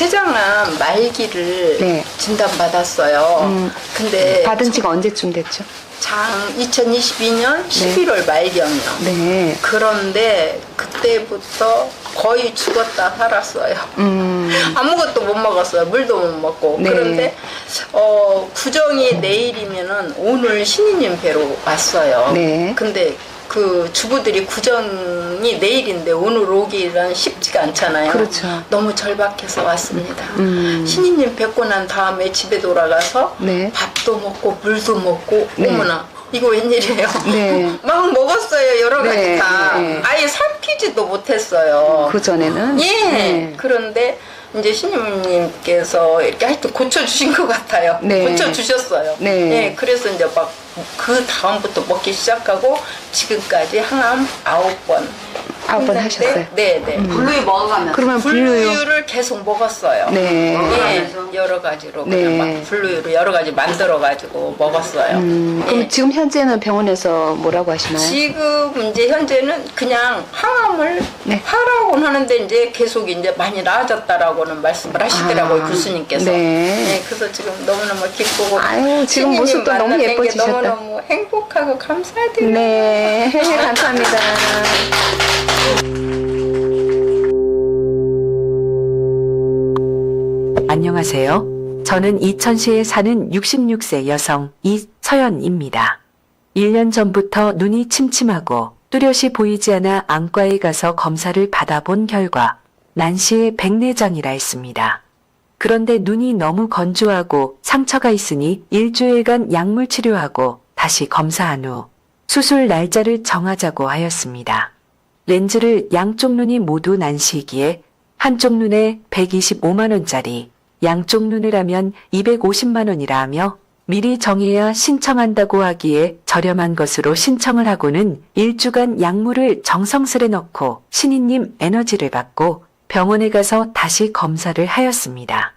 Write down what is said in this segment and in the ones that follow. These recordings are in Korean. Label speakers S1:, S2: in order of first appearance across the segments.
S1: 췌장암 말기를
S2: 네.
S1: 진단받았어요. 근데
S2: 받은 지가 언제쯤 됐죠?
S1: 2022년 11월 말경이요.
S2: 네.
S1: 그런데 그때부터 거의 죽었다 살았어요. 아무것도 못 먹었어요. 물도 못 먹고.
S2: 네.
S1: 그런데 구정이 내일이면은 오늘 신이님 뵈러 왔어요.
S2: 네.
S1: 근데 그 주부들이 구정이 내일인데 오늘 오기는 쉽지가 않잖아요.
S2: 그렇죠.
S1: 너무 절박해서 왔습니다. 신이님 뵙고 난 다음에 집에 돌아가서
S2: 네.
S1: 밥도 먹고 물도 먹고
S2: 네.
S1: 어머나 이거 웬일이에요.
S2: 네.
S1: 막 먹었어요. 여러 가지
S2: 네,
S1: 다.
S2: 네.
S1: 아예 삼키지도 못했어요.
S2: 그 전에는?
S1: 예.
S2: 네.
S1: 그런데 이제 신임님께서 이렇게 하여튼 고쳐주신 것 같아요.
S2: 네.
S1: 고쳐주셨어요.
S2: 네.
S1: 예. 그래서 이제 막 그 다음부터 먹기 시작하고 지금까지 항암 9번.
S2: 9번 하셨어요?
S1: 네네.
S3: 블루유 먹어가면서.
S2: 그러면 분류요.
S1: 분류를 계속 먹었어요.
S2: 네.
S1: 예, 여러 가지로
S2: 네.
S1: 그냥 막 분류로 여러 가지 만들어 가지고 먹었어요.
S2: 그럼
S1: 예.
S2: 지금 현재는 병원에서 뭐라고 하시나요?
S1: 지금 이제 현재는 그냥 항암을
S2: 네.
S1: 하라고는 하는데 이제 계속 이제 많이 나아졌다라고는 말씀을 하시더라고요.
S2: 아,
S1: 교수님께서.
S2: 네.
S1: 그래서 지금 너무너무 기쁘고
S2: 아유, 지금
S1: 신이님
S2: 모습도 너무
S1: 만나는 게
S2: 예뻐지셨다.
S1: 너무너무 행복하고 감사드려요.
S2: 네. 감사합니다.
S4: 안녕하세요. 저는 이천시에 사는 66세 여성 이서연입니다. 1년 전부터 눈이 침침하고 뚜렷이 보이지 않아 안과에 가서 검사를 받아본 결과 난시의 백내장이라 했습니다. 그런데 눈이 너무 건조하고 상처가 있으니 일주일간 약물 치료하고 다시 검사한 후 수술 날짜를 정하자고 하였습니다. 렌즈를 양쪽 눈이 모두 난시이기에 한쪽 눈에 125만원짜리, 양쪽 눈을 하면 250만원이라 하며 미리 정해야 신청한다고 하기에 저렴한 것으로 신청을 하고는 일주간 약물을 정성스레 넣고 신이님 에너지를 받고 병원에 가서 다시 검사를 하였습니다.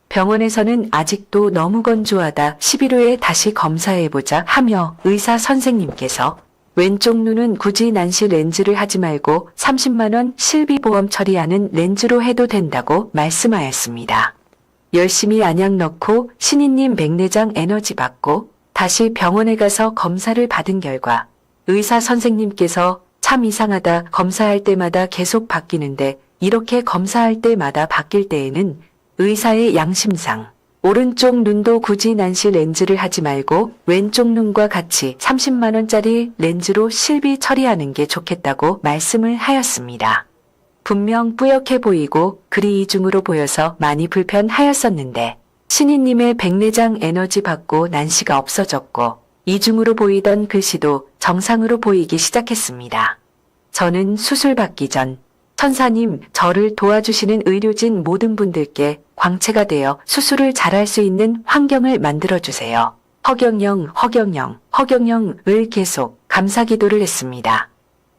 S4: 병원에서는 아직도 너무 건조하다 11호에 다시 검사해보자 하며 의사 선생님께서 왼쪽 눈은 굳이 난시 렌즈를 하지 말고 30만원 실비보험 처리하는 렌즈로 해도 된다고 말씀하였습니다. 열심히 안약 넣고 신이님 백내장 에너지 받고 다시 병원에 가서 검사를 받은 결과 의사 선생님께서 참 이상하다 검사할 때마다 계속 바뀌는데 이렇게 검사할 때마다 바뀔 때에는 의사의 양심상 오른쪽 눈도 굳이 난시 렌즈를 하지 말고 왼쪽 눈과 같이 30만원짜리 렌즈로 실비 처리하는 게 좋겠다고 말씀을 하였습니다. 분명 뿌옇게 보이고 그리 이중으로 보여서 많이 불편하였었는데 신이님의 백내장 에너지 받고 난시가 없어졌고 이중으로 보이던 글씨도 정상으로 보이기 시작했습니다. 저는 수술 받기 전 천사님 저를 도와주시는 의료진 모든 분들께 광채가 되어 수술을 잘할 수 있는 환경을 만들어주세요. 허경영을 계속 감사기도를 했습니다.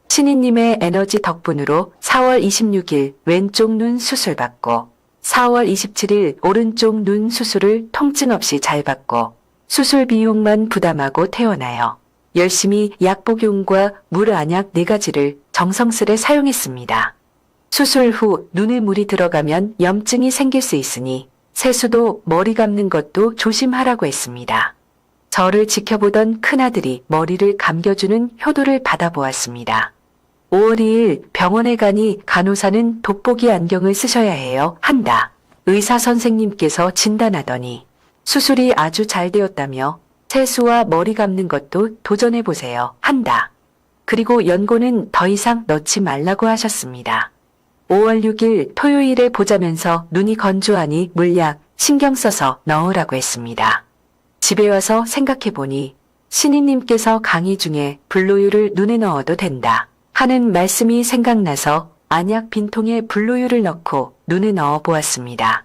S4: 신이님의 에너지 덕분으로 4월 26일 왼쪽 눈 수술 받고 4월 27일 오른쪽 눈 수술을 통증 없이 잘 받고 수술 비용만 부담하고 퇴원하여 열심히 약 복용과 물 안약 4가지를 정성스레 사용했습니다. 수술 후 눈에 물이 들어가면 염증이 생길 수 있으니 세수도 머리 감는 것도 조심하라고 했습니다. 저를 지켜보던 큰아들이 머리를 감겨주는 효도를 받아보았습니다. 5월 2일 병원에 가니 간호사는 돋보기 안경을 쓰셔야 해요 한다. 의사 선생님께서 진단하더니 수술이 아주 잘 되었다며 세수와 머리 감는 것도 도전해보세요 한다. 그리고 연고는 더 이상 넣지 말라고 하셨습니다. 5월 6일 토요일에 보자면서 눈이 건조하니 물약 신경 써서 넣으라고 했습니다. 집에 와서 생각해보니 신이님께서 강의 중에 블루유를 눈에 넣어도 된다 하는 말씀이 생각나서 안약 빈통에 블루유를 넣고 눈에 넣어 보았습니다.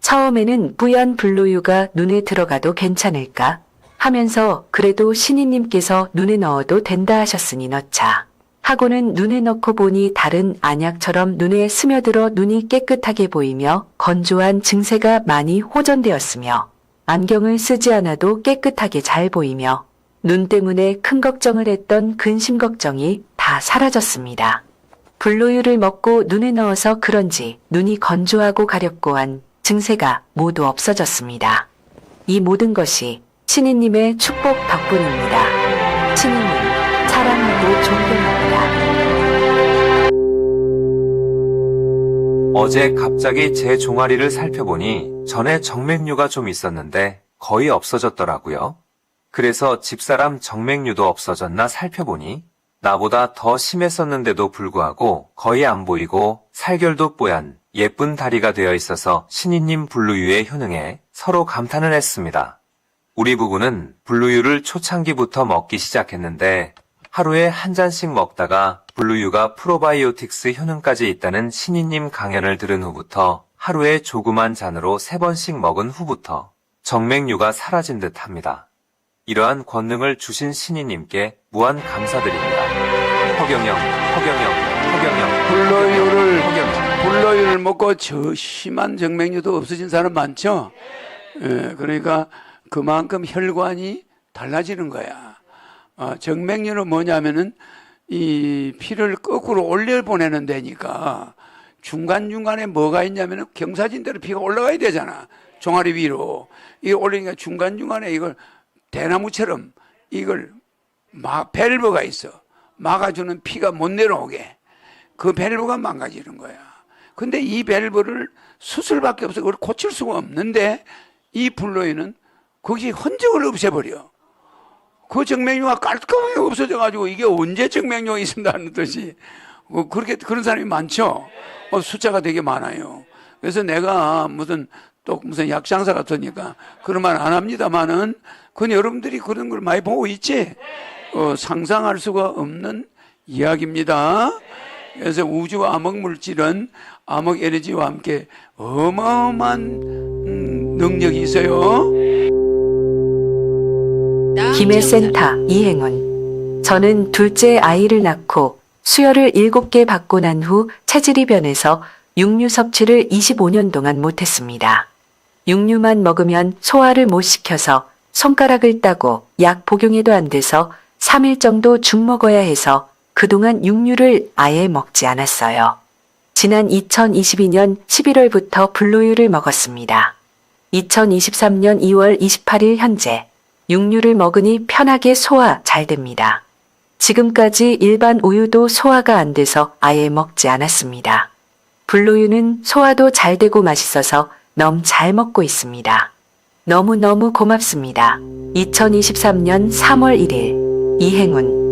S4: 처음에는 뿌연 블루유가 눈에 들어가도 괜찮을까 하면서 그래도 신이님께서 눈에 넣어도 된다 하셨으니 넣자 하고는 눈에 넣고 보니 다른 안약처럼 눈에 스며들어 눈이 깨끗하게 보이며 건조한 증세가 많이 호전되었으며 안경을 쓰지 않아도 깨끗하게 잘 보이며 눈 때문에 큰 걱정을 했던 근심 걱정이 다 사라졌습니다. 블루유를 먹고 눈에 넣어서 그런지 눈이 건조하고 가렵고 한 증세가 모두 없어졌습니다. 이 모든 것이 신이님의 축복 덕분입니다. 신이님, 사랑하고 존경합니다.
S3: 어제 갑자기 제 종아리를 살펴보니 전에 정맥류가 좀 있었는데 거의 없어졌더라고요. 그래서 집사람 정맥류도 없어졌나 살펴보니 나보다 더 심했었는데도 불구하고 거의 안 보이고 살결도 뽀얀 예쁜 다리가 되어 있어서 신이님 블루유의 효능에 서로 감탄을 했습니다. 우리 부부는 블루유를 초창기부터 먹기 시작했는데 하루에 한 잔씩 먹다가 블루유가 프로바이오틱스 효능까지 있다는 신이님 강연을 들은 후부터 하루에 조그만 잔으로 3번씩 먹은 후부터 정맥류가 사라진 듯 합니다. 이러한 권능을 주신 신이님께 무한 감사드립니다. 허경영.
S5: 불로유를 먹고 저 심한 정맥류도 없어진 사람 많죠? 예, 그러니까 그만큼 혈관이 달라지는 거야. 정맥류는 뭐냐면은 이 피를 거꾸로 올려보내는 데니까 중간중간에 뭐가 있냐면은 경사진대로 피가 올라가야 되잖아. 종아리 위로. 이게 올리니까 중간중간에 이걸 대나무처럼 이걸 밸브가 있어. 막아주는 피가 못 내려오게. 그 밸브가 망가지는 거야. 근데 이 밸브를 수술밖에 없어. 그걸 고칠 수가 없는데 이 블로이는 거기서 흔적을 없애버려. 그 정맥류가 깔끔하게 없어져가지고 이게 언제 정맥류가 있습니다는 듯이 그렇게 그런 사람이 많죠. 숫자가 되게 많아요. 그래서 내가 무슨 약장사 같으니까 그런 말 안 합니다만은 그건 여러분들이 그런 걸 많이 보고 있지. 상상할 수가 없는 이야기입니다. 그래서 우주 암흑 물질은 암흑 에너지와 함께 어마어마한 능력이 있어요.
S4: 김해 센터 이행운. 저는 둘째 아이를 낳고 수혈을 7개 받고 난 후 체질이 변해서 육류 섭취를 25년 동안 못했습니다. 육류만 먹으면 소화를 못 시켜서 손가락을 따고 약 복용에도 안 돼서 3일 정도 죽 먹어야 해서 그동안 육류를 아예 먹지 않았어요. 지난 2022년 11월부터 블루유를 먹었습니다. 2023년 2월 28일 현재 육류를 먹으니 편하게 소화 잘 됩니다. 지금까지 일반 우유도 소화가 안 돼서 아예 먹지 않았습니다. 블루유는 소화도 잘 되고 맛있어서 너무 잘 먹고 있습니다. 너무너무 고맙습니다. 2023년 3월 1일 이행운.